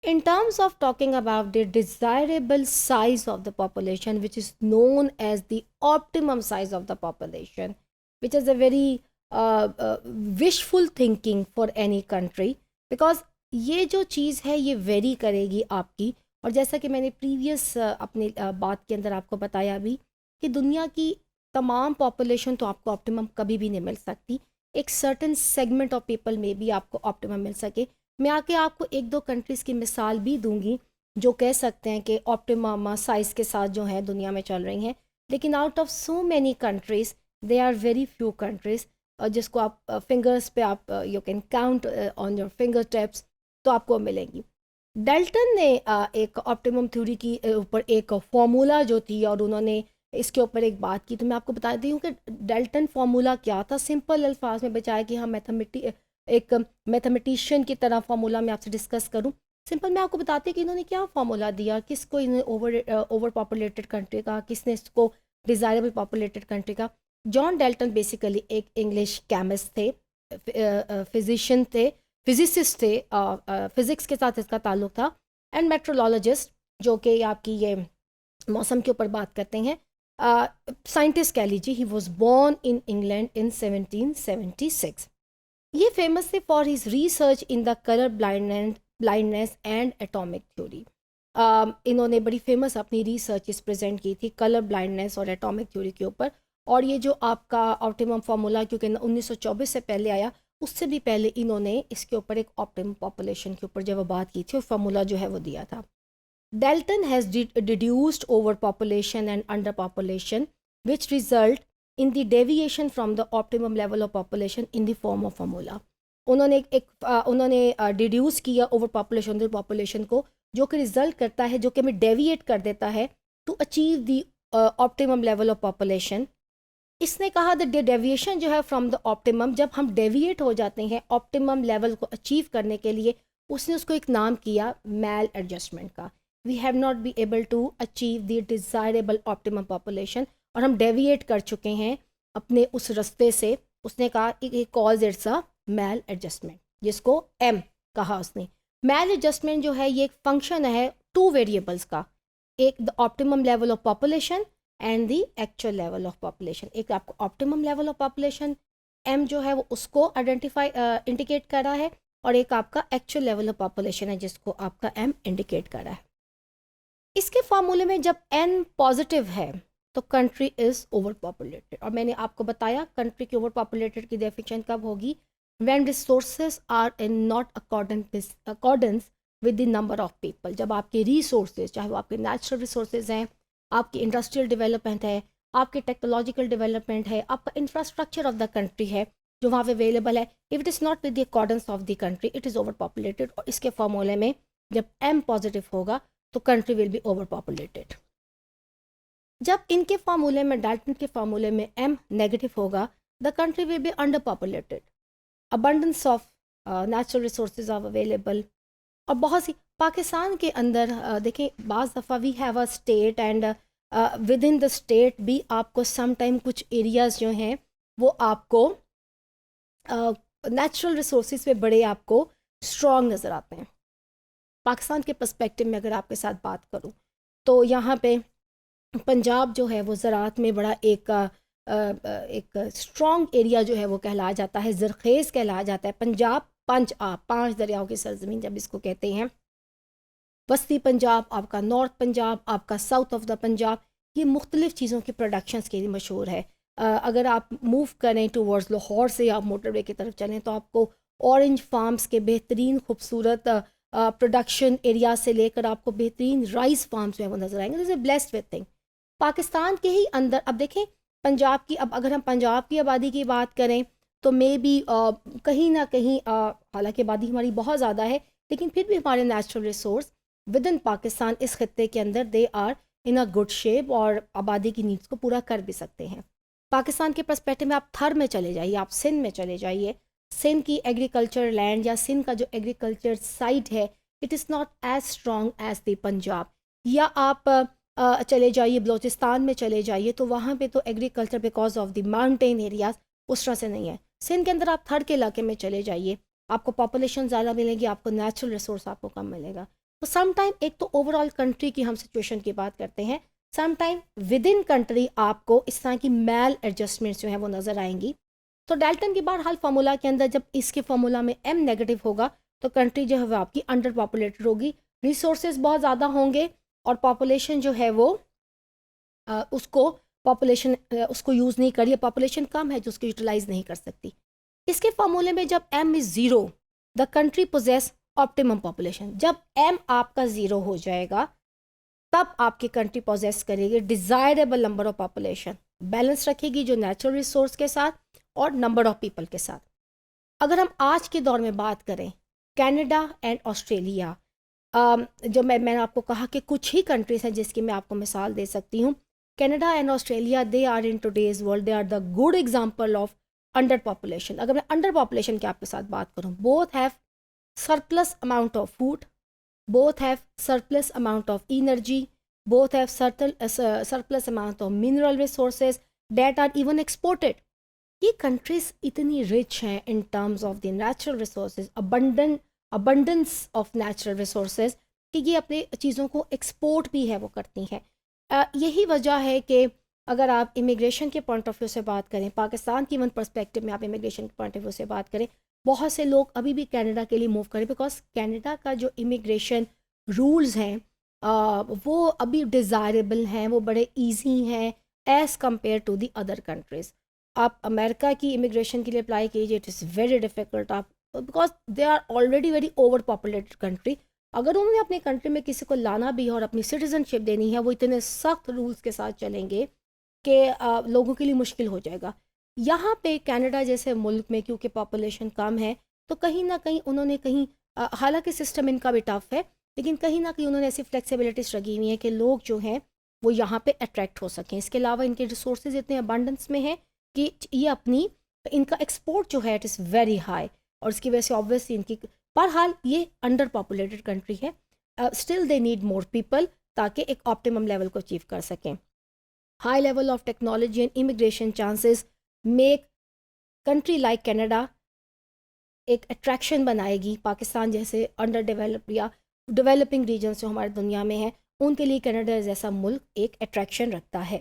In terms of talking about the desirable size of the population, which is known as the optimum size of the population, which is a very wishful thinking for any country, because ये जो चीज़ है ये very करेगी आपकी। और जैसा कि मैंने प्रीवियस अपनी बात के अंदर आपको बताया भी कि दुनिया की तमाम पॉपुलेशन तो आपको ऑप्टिमम कभी भी नहीं मिल सकती। एक सर्टन सेगमेंट ऑफ पीपल में भी आपको ऑप्टिमम मिल सके। मैं आके आपको एक दो कंट्रीज़ की मिसाल भी दूंगी जो कह सकते हैं कि ऑप्टिमम साइज़ के साथ जो है दुनिया में चल रही हैं। लेकिन out of so many countries they are very few countries जिसको आप फिंगर्स पे आप you can count on your finger tips तो आपको मिलेंगी। डेल्टन ने एक ऑप्टिमम थ्योरी की ऊपर एक फॉर्मूला जो थी और उन्होंने इसके ऊपर एक बात की। तो मैं आपको बता दी हूँ कि डेल्टन फार्मूला क्या था। सिंपल अल्फाज में बचाया कि हम एक मैथमेटिशियन की तरह फार्मूला मैं आपसे डिस्कस करूं। सिंपल मैं आपको बताती कि इन्होंने क्या फार्मूला दिया, किसको इन्होंने ओवर पॉपुलेटेड कंट्री का, किसने इसको डिज़ायरेबल पॉपुलेटेड कंट्री का। जॉन डेल्टन बेसिकली एक इंग्लिश केमिस्ट थे, फिजिशियन थे, फिजिसिस्ट थे, फिज़िक्स के साथ इसका ताल्लुक था, एंड मेट्रोलॉजिस्ट जो कि आपकी ये मौसम के ऊपर बात करते हैं। साइंटिस्ट कह लीजिए। He was born in England in 1776। ये फेमस थे for his research in the colour blindness and atomic theory. इन्होंने बड़ी फेमस अपनी रिसर्च इस प्रेजेंट की थी कलर ब्लाइंडनेस और एटॉमिक थ्योरी के ऊपर। और ये जो आपका ऑप्टिमम फार्मूला क्योंकि 1924 से पहले आया, उससे भी पहले इन्होंने इसके ऊपर एक ऑप्टिमम पॉपुलेशन के ऊपर जब बात की थी और फार्मूला जो है वो दिया था। Dalton has deduced overpopulation and underpopulation, which result in the deviation from the optimum level of population in the form of formula. उन्होंने डिड्यूस किया ओवर पॉपुलेशन पॉपुलेशन को, जो कि रिजल्ट करता है, जो कि हमें डेविएट कर देता है to achieve the optimum level of population. इसने कहा द डेविएशन जो है फ्रॉम द ऑप्टिमम, जब हम डेविएट हो जाते हैं ऑप्टिमम लेवल को अचीव करने के लिए, उसने उसको एक नाम किया मैल एडजस्टमेंट का। We have not be able to achieve the desirable optimum population, और हम डेविएट कर चुके हैं अपने उस रास्ते से। उसने कहा cause it's a maladjustment, जिसको एम कहा उसने। मैल एडजस्टमेंट जो है ये एक फंक्शन है टू वेरिएबल्स का, एक the optimum level of population and the actual level of population. एक आपको optimum level of population M जो है वो उसको आइडेंटिफाई इंडिकेट कर रहा है, और एक आपका एक्चुअल लेवल ऑफ पॉपुलेशन है जिसको आपका एम इंडिकेट कर रहा है। इसके फार्मूले में जब एन पॉजिटिव है तो कंट्री इज़ ओवर पॉपुलेटेड। और मैंने आपको बताया कंट्री की ओवर पॉपुलेटेड की डेफिनेशन कब होगी, when resources are in not accordance with the number of people. जब आपके रिसोर्सेज, चाहे वो आपके नेचुरल रिसोर्सेज हैं, आपकी इंडस्ट्रियल डेवलपमेंट है, आपकी टेक्नोलॉजिकल डेवलपमेंट है, आपका इंफ्रास्ट्रक्चर ऑफ द कंट्री है जो वहाँ पे अवेलेबल है, if it is not with the accordance of the country, it is over populated. और इसके फार्मूले में जब एम पॉजिटिव होगा तो country will be over populated. जब इनके फार्मूले में, डाल्टन के फार्मूले में एम नेगेटिव होगा, the country will be under populated. Abundance of natural resources are available. और बहुत सी पाकिस्तान के अंदर देखें, बाज़ दफ़ा we have a state and with in the state भी आपको सम टाइम कुछ एरियाज़ जो हैं वो आपको नेचुरल रिसोर्सेज पे बड़े आपको स्ट्रॉन्ग नज़र आते हैं। पाकिस्तान के पर्सपेक्टिव में अगर आपके साथ बात करूं तो यहाँ पे पंजाब जो है वो ज़राअत में बड़ा एक स्ट्रॉन्ग एरिया जो है वो कहलाया जाता है, ज़रखेज़ कहलाया जाता है। पंजाब पांच दरियाओं की सरजमीन जब इसको कहते हैं। वस्ती पंजाब, आपका नॉर्थ पंजाब, आपका साउथ ऑफ द पंजाब, ये मुख्तलिफ़ चीज़ों की प्रोडक्शंस के लिए मशहूर है। अगर आप मूव करें टूवर्ड्स लाहौर से आप मोटरवे की तरफ चलें तो आपको ऑरेंज फार्म्स के बेहतरीन खूबसूरत प्रोडक्शन एरिया से लेकर आपको बेहतरीन राइस फार्म्स जो है वो नज़र आएंगे। This is blessed with thing. Pakistan के ही अंदर अब देखें पंजाब की, अब अगर हम पंजाब की आबादी की बात करें तो मे बी कहीं ना कहीं, हालांकि आबादी हमारी बहुत ज़्यादा है, लेकिन फिर भी हमारे natural resource with in Pakistan इस खत्ते के अंदर they are in a good shape और आबादी की नीड्स को पूरा कर भी सकते हैं। पाकिस्तान के पर्सपेक्टिव में आप थर में चले जाइए, आप सिंध में चले जाइए। सिंध की एग्रीकल्चर लैंड या सिंध का जो एग्रीकल्चर साइट है, it is not as strong as the Punjab. या आप चले जाइए बलोचिस्तान में चले जाइए तो वहाँ पे तो agriculture because of the mountain areas उस तरह से नहीं है। सिंध के अंदर आप थर के इलाके में चले जाइए, आपको पॉपुलेशन ज़्यादा मिलेगी, आपको नेचुरल रिसोर्स आपको कम मिलेगा। तो सम टाइम एक तो ओवरऑल कंट्री की हम सिचुएशन की बात करते हैं, some time with in country आपको इस तरह की मैल एडजस्टमेंट्स जो हैं वो नज़र आएंगी। तो डेल्टन की बहरहाल फार्मूला के अंदर जब इसके फार्मूला में m नेगेटिव होगा तो कंट्री जो है वो आपकी अंडर पॉपुलेटेड होगी, रिसोर्सेज बहुत ज़्यादा होंगे और पॉपुलेशन जो है वो उसको पॉपुलेशन उसको यूज़ नहीं करिए, पॉपुलेशन कम है जो उसको यूटिलाइज नहीं कर सकती। इसके फार्मूले में जब m is zero the country possesses optimum population, जब m आपका ज़ीरो हो जाएगा तब आपकी कंट्री पोजेस करेगी desirable number of population, balance रखेगी जो नेचुरल रिसोर्स के साथ और नंबर ऑफ पीपल के साथ। अगर हम आज के दौर में बात करें कनाडा एंड ऑस्ट्रेलिया, जो मैंने आपको कहा कि कुछ ही कंट्रीज हैं जिसकी मैं आपको मिसाल दे सकती हूँ, Canada and Australia they are in today's world they are the good example of under population. अगर मैं अंडर पॉपुलेशन की आपके साथ बात करूँ, both have surplus amount of food, both have surplus amount of energy, both have surplus amount of mineral resources that are even exported. ये countries इतनी rich हैं in terms of the natural resources, abundance of natural resources कि ये अपने चीज़ों को export भी है वो करती हैं। यही वजह है कि अगर आप इमिग्रेशन के पॉइंट ऑफ व्यू से बात करें, पाकिस्तान की वन पर्सपेक्टिव में आप इमिग्रेशन के पॉइंट ऑफ व्यू से बात करें, बहुत से लोग अभी भी कनाडा के लिए मूव करें बिकॉज कनाडा का जो इमिग्रेशन रूल्स हैं वो अभी डिज़ायरेबल हैं, वो बड़े इजी हैं as compare to the other countries. आप अमेरिका की इमिग्रेशन के लिए अप्लाई कीजिए, इट इज़ वेरी डिफ़िकल्ट, आप because they are already very over populated country. अगर उन्होंने अपनी कंट्री में किसी को लाना भी है और अपनी सिटीजनशिप देनी है, वो इतने सख्त रूल्स के साथ चलेंगे कि लोगों के लिए मुश्किल हो जाएगा। यहाँ पे कनाडा जैसे मुल्क में क्योंकि पॉपुलेशन कम है तो कहीं ना कहीं उन्होंने हालांकि सिस्टम इनका भी टफ है, लेकिन कहीं ना कहीं उन्होंने ऐसी फ्लेक्सिबिलिटीज रखी हुई हैं कि लोग जो हैं वो यहाँ पे अट्रैक्ट हो सकें। इसके अलावा इनके रिसोर्सेज इतने अबंडेंस में हैं कि ये अपनी इनका एक्सपोर्ट जो है इट इज़ वेरी हाई और इसकी वजह से ऑब्वियसली इनकी बहरहाल ये अंडर पॉपुलेटेड कंट्री है, still they need more people ताकि एक ऑप्टिमम लेवल को अचीव कर सकें। High level of technology and immigration chances make country like Canada एक अट्रैक्शन बनाएगी। पाकिस्तान जैसे अंडर डेवलप या डेवलपिंग रीजन जो हमारी दुनिया में है उनके लिए कनाडा जैसा मुल्क एक अट्रैक्शन रखता है।